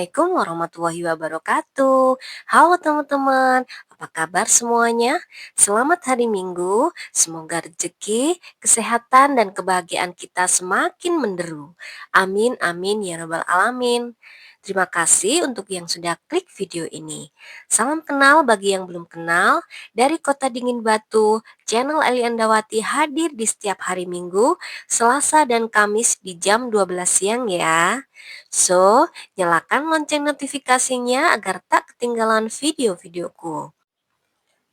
Assalamualaikum warahmatullahi wabarakatuh. Halo teman-teman, apa kabar semuanya? Selamat hari Minggu, semoga rezeki, kesehatan, dan kebahagiaan kita semakin menderu. Amin, amin, ya rabbal alamin. Terima kasih untuk yang sudah klik video ini. Salam kenal bagi yang belum kenal. Dari Kota Dingin Batu, channel Ali Andawati hadir di setiap hari Minggu, Selasa dan Kamis di jam 12 siang ya. So, nyalakan lonceng notifikasinya agar tak ketinggalan video-videoku.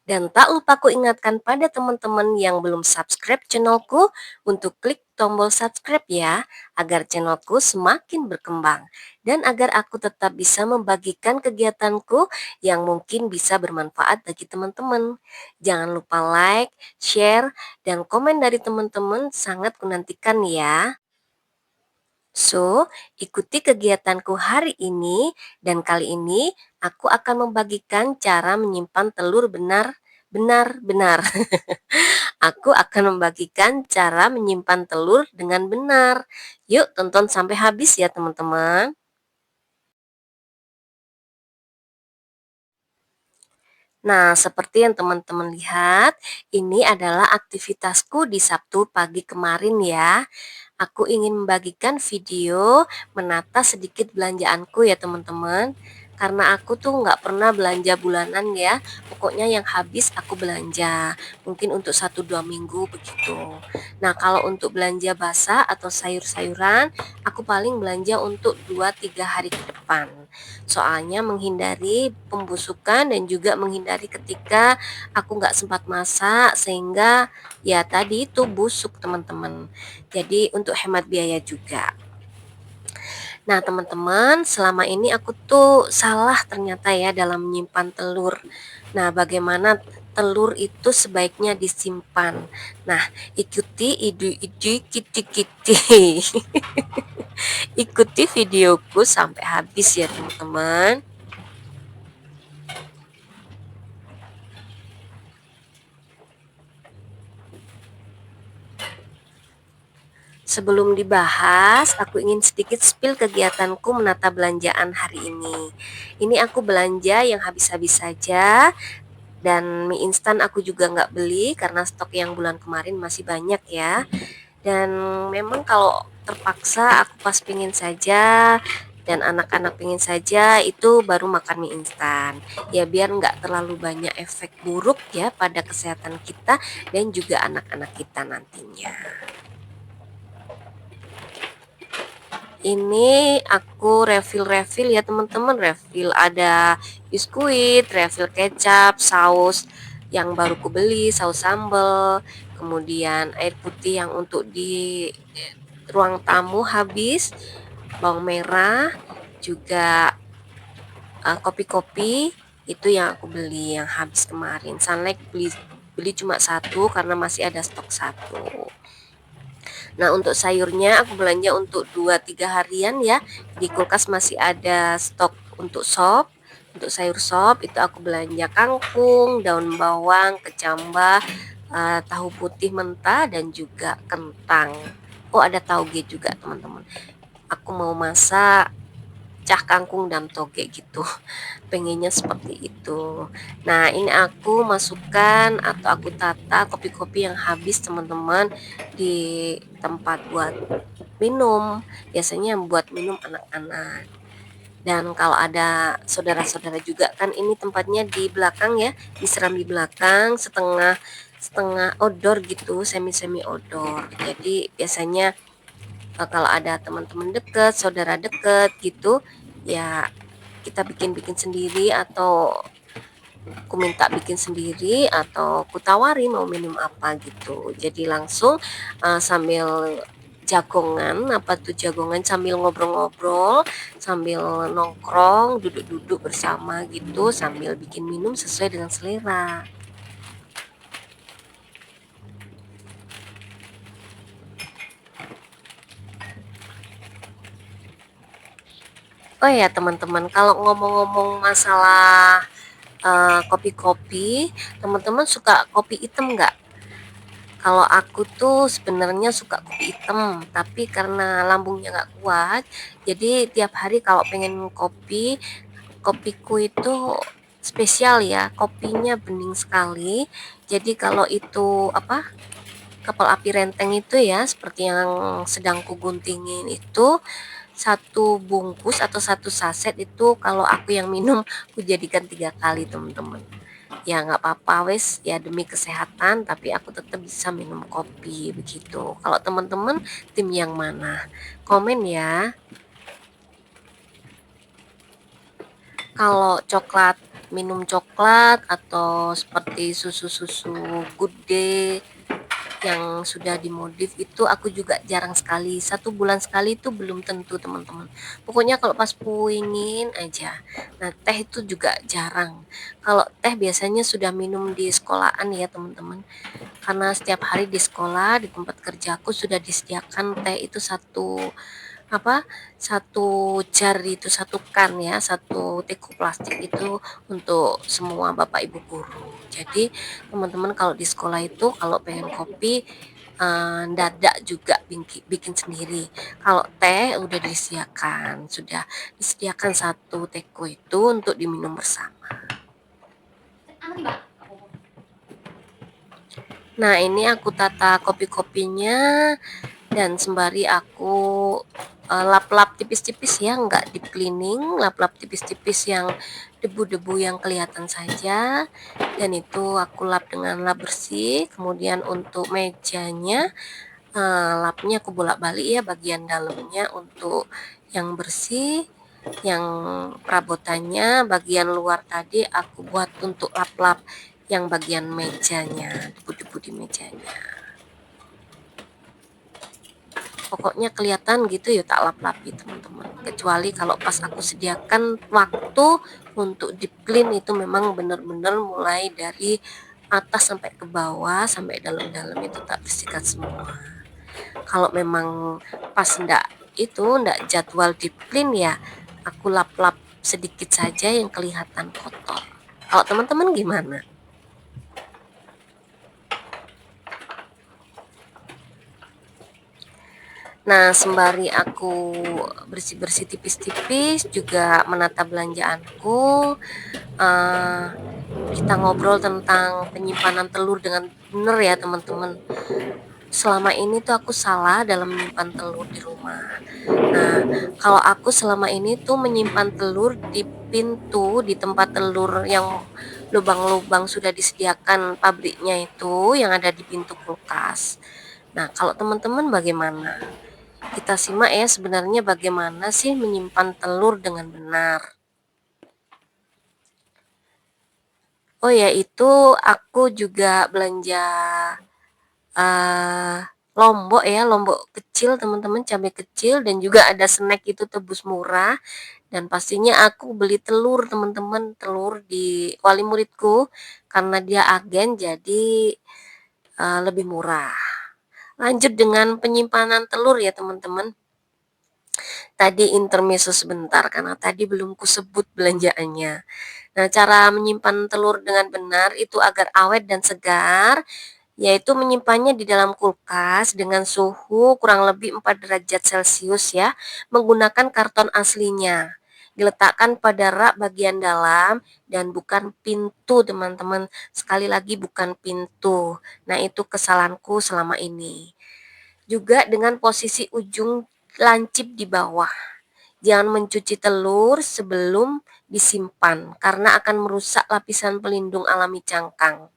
Dan tak lupa ku ingatkan pada teman-teman yang belum subscribe channelku untuk klik tombol subscribe ya, agar channelku semakin berkembang. Dan agar aku tetap bisa membagikan kegiatanku yang mungkin bisa bermanfaat bagi teman-teman. Jangan lupa like, share, dan komen dari teman-teman sangat kunantikan ya. So, ikuti kegiatanku hari ini dan kali ini aku akan membagikan cara menyimpan telur benar. Aku akan membagikan cara menyimpan telur dengan benar. Yuk tonton sampai habis ya teman-teman. Nah, seperti yang teman-teman lihat, ini adalah aktivitasku di Sabtu pagi kemarin ya. Aku ingin membagikan video menata sedikit belanjaanku ya teman-teman. Karena aku tuh nggak pernah belanja bulanan ya. Pokoknya yang habis aku belanja. Mungkin untuk 1-2 minggu begitu. Nah kalau untuk belanja basah atau sayur-sayuran, aku paling belanja untuk 2-3 hari ke depan. Soalnya menghindari pembusukan dan juga menghindari ketika aku nggak sempat masak sehingga ya tadi itu busuk teman-teman. Jadi untuk hemat biaya juga. Nah teman-teman, selama ini aku tuh salah ternyata ya dalam menyimpan telur. Nah bagaimana telur itu sebaiknya disimpan. Nah ikuti ide-ide kiti-kiti. Ikuti videoku sampai habis ya teman-teman. Sebelum dibahas, aku ingin sedikit spill kegiatanku menata belanjaan hari ini. Ini aku belanja yang habis-habis saja, dan mie instan aku juga nggak beli karena stok yang bulan kemarin masih banyak ya. Dan memang kalau terpaksa aku pas pingin saja dan anak-anak pingin saja itu baru makan mie instan. Ya biar nggak terlalu banyak efek buruk ya pada kesehatan kita dan juga anak-anak kita nantinya. Ini aku refill ya teman-teman, refill ada biskuit, refill kecap, saus yang baru ku beli, saus sambal, kemudian air putih yang untuk di ruang tamu habis, bawang merah, juga kopi-kopi itu yang aku beli yang habis kemarin. Sunlight beli cuma satu karena masih ada stok satu. Nah untuk sayurnya aku belanja untuk 2-3 harian ya. Di kulkas masih ada stok untuk sop. Untuk sayur sop itu aku belanja kangkung, daun bawang, kecambah, tahu putih mentah, dan juga kentang. Oh ada tauge juga teman-teman. Aku mau masak cah kangkung dan toge gitu. Pengennya seperti itu. Nah ini aku masukkan atau aku tata kopi-kopi yang habis teman-teman di tempat buat minum, biasanya buat minum anak-anak. Dan kalau ada saudara-saudara juga kan ini tempatnya di belakang ya, diseram di belakang, setengah setengah outdoor gitu, semi outdoor. Jadi biasanya kalau ada teman-teman deket, saudara deket gitu ya, kita bikin sendiri atau aku minta bikin sendiri atau aku tawari mau minum apa gitu. Jadi langsung sambil jagongan, apa tuh jagongan, sambil ngobrol-ngobrol, sambil nongkrong, duduk-duduk bersama gitu, sambil bikin minum sesuai dengan selera. Oh ya teman-teman, kalau ngomong-ngomong masalah kopi-kopi, teman-teman suka kopi hitam nggak? Kalau aku tuh sebenarnya suka kopi hitam, tapi karena lambungnya nggak kuat, jadi tiap hari kalau pengen kopi, kopiku itu spesial ya, kopinya bening sekali. Jadi kalau itu apa, kapal api renteng itu ya, seperti yang sedang kuguntingin itu, satu bungkus atau satu saset itu kalau aku yang minum, aku jadikan 3 kali teman-teman. Ya nggak apa-apa wes ya, demi kesehatan, tapi aku tetap bisa minum kopi begitu. Kalau teman-teman tim yang mana? Komen ya. Kalau coklat, minum coklat atau seperti susu-susu good day yang sudah dimodif itu aku juga jarang sekali, 1 bulan sekali itu belum tentu teman-teman. Pokoknya kalau pas pingin aja. Nah teh itu juga jarang. Kalau teh biasanya sudah minum di sekolahan ya teman-teman, karena setiap hari di sekolah di tempat kerjaku sudah disediakan teh itu apa satu jar, itu satu kan ya, satu teko plastik itu untuk semua bapak ibu guru. Jadi teman-teman kalau di sekolah itu kalau pengen kopi, dadak juga bikin sendiri. Kalau teh udah disediakan, sudah disediakan satu teko itu untuk diminum bersama. Nah ini aku tata kopi-kopinya, dan sembari aku lap-lap tipis-tipis ya, nggak deep cleaning, lap-lap tipis-tipis yang debu-debu yang kelihatan saja, dan itu aku lap dengan lap bersih. Kemudian untuk mejanya, lapnya aku bolak-balik ya, bagian dalamnya untuk yang bersih, yang perabotannya bagian luar tadi aku buat untuk lap-lap yang bagian mejanya, debu-debu di mejanya. Pokoknya kelihatan gitu ya, tak lap-lapi teman-teman. Kecuali kalau pas aku sediakan waktu untuk deep clean itu memang benar-benar mulai dari atas sampai ke bawah, sampai dalam-dalam itu tak bersihkan semua. Kalau memang pas ndak jadwal deep clean ya, aku lap-lap sedikit saja yang kelihatan kotor. Kalau teman-teman gimana? Nah, sembari aku bersih-bersih tipis-tipis, juga menata belanjaanku, eh, kita ngobrol tentang penyimpanan telur dengan benar ya teman-teman. Selama ini tuh aku salah dalam menyimpan telur di rumah. Nah, kalau aku selama ini tuh menyimpan telur di pintu, di tempat telur yang lubang-lubang sudah disediakan pabriknya itu, yang ada di pintu kulkas. Nah, kalau teman-teman bagaimana? Kita simak ya sebenarnya bagaimana sih menyimpan telur dengan benar. Oh ya, itu aku juga belanja uh, lombok ya, lombok kecil teman-teman, cabai kecil, dan juga ada snack itu tebus murah. Dan pastinya aku beli telur teman-teman, telur di wali muridku karena dia agen, jadi lebih murah. Lanjut dengan penyimpanan telur ya teman-teman. Tadi intermezzo sebentar karena tadi belum kusebut belanjaannya. Nah, cara menyimpan telur dengan benar itu agar awet dan segar, yaitu menyimpannya di dalam kulkas dengan suhu kurang lebih 4 derajat Celcius ya, menggunakan karton aslinya. Diletakkan pada rak bagian dalam dan bukan pintu teman-teman. Sekali lagi bukan pintu. Nah, itu kesalahanku selama ini. Juga dengan posisi ujung lancip di bawah. Jangan mencuci telur sebelum disimpan karena akan merusak lapisan pelindung alami cangkang.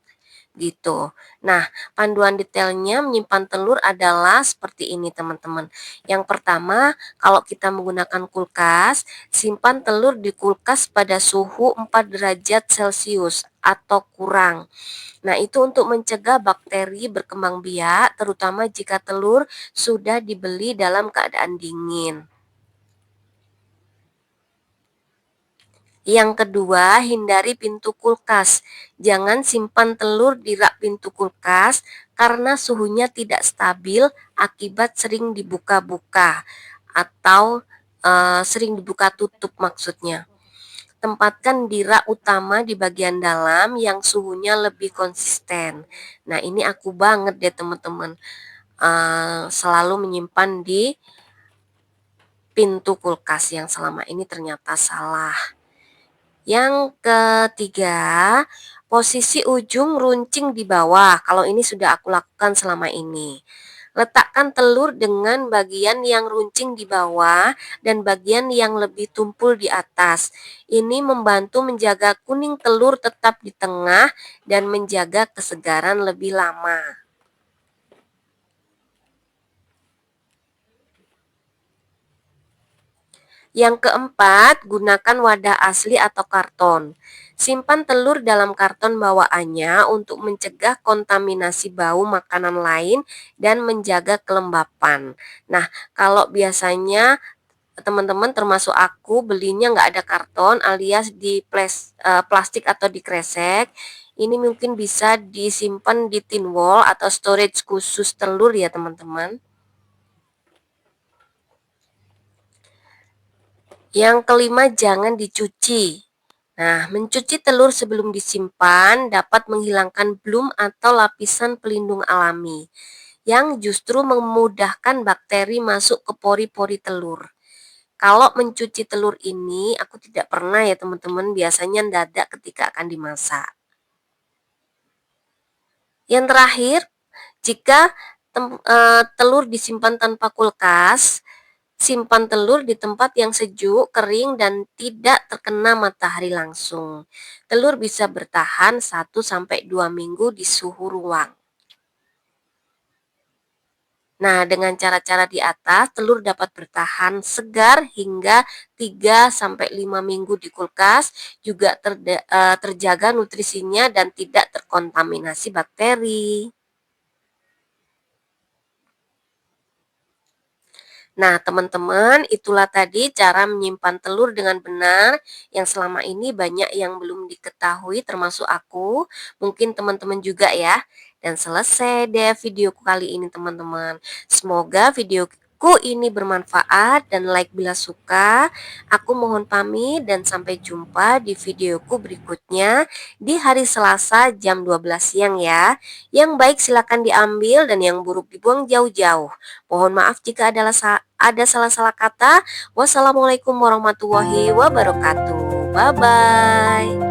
Gitu. Nah, panduan detailnya menyimpan telur adalah seperti ini teman-teman. Yang pertama, kalau kita menggunakan kulkas, simpan telur di kulkas pada suhu 4 derajat Celcius atau kurang. Nah, itu untuk mencegah bakteri berkembang biak, terutama jika telur sudah dibeli dalam keadaan dingin. Yang kedua, hindari pintu kulkas. Jangan simpan telur di rak pintu kulkas karena suhunya tidak stabil akibat sering dibuka-buka atau sering dibuka tutup maksudnya. tempatkan di rak utama di bagian dalam yang suhunya lebih konsisten. Nah, ini aku banget deh teman-teman, selalu menyimpan di pintu kulkas yang selama ini ternyata salah. Yang ketiga, posisi ujung runcing di bawah. Kalau ini sudah aku lakukan selama ini. Letakkan telur dengan bagian yang runcing di bawah dan bagian yang lebih tumpul di atas. Ini membantu menjaga kuning telur tetap di tengah dan menjaga kesegaran lebih lama. Yang keempat, gunakan wadah asli atau karton. Simpan telur dalam karton bawaannya untuk mencegah kontaminasi bau makanan lain dan menjaga kelembapan. Nah, kalau biasanya teman-teman termasuk aku belinya nggak ada karton alias di plastik atau di kresek. Ini mungkin bisa disimpan di tin wall atau storage khusus telur ya teman-teman. Yang kelima, jangan dicuci. Nah, mencuci telur sebelum disimpan dapat menghilangkan blum atau lapisan pelindung alami yang justru memudahkan bakteri masuk ke pori-pori telur. Kalau mencuci telur ini aku tidak pernah ya teman-teman, biasanya dadak ketika akan dimasak. Yang terakhir, jika telur disimpan tanpa kulkas, simpan telur di tempat yang sejuk, kering, dan tidak terkena matahari langsung. Telur bisa bertahan 1-2 minggu di suhu ruang. Nah, dengan cara-cara di atas, telur dapat bertahan segar hingga 3-5 minggu di kulkas, juga terjaga nutrisinya dan tidak terkontaminasi bakteri. Nah, teman-teman, itulah tadi cara menyimpan telur dengan benar yang selama ini banyak yang belum diketahui termasuk aku. Mungkin teman-teman juga ya. Dan selesai deh videoku kali ini teman-teman. Semoga videoku ini bermanfaat dan like bila suka. Aku mohon pamit dan sampai jumpa di videoku berikutnya di hari Selasa jam 12 siang ya. Yang baik silakan diambil dan yang buruk dibuang jauh-jauh. Mohon maaf jika ada salah-salah kata. Wassalamualaikum warahmatullahi wabarakatuh. Bye-bye.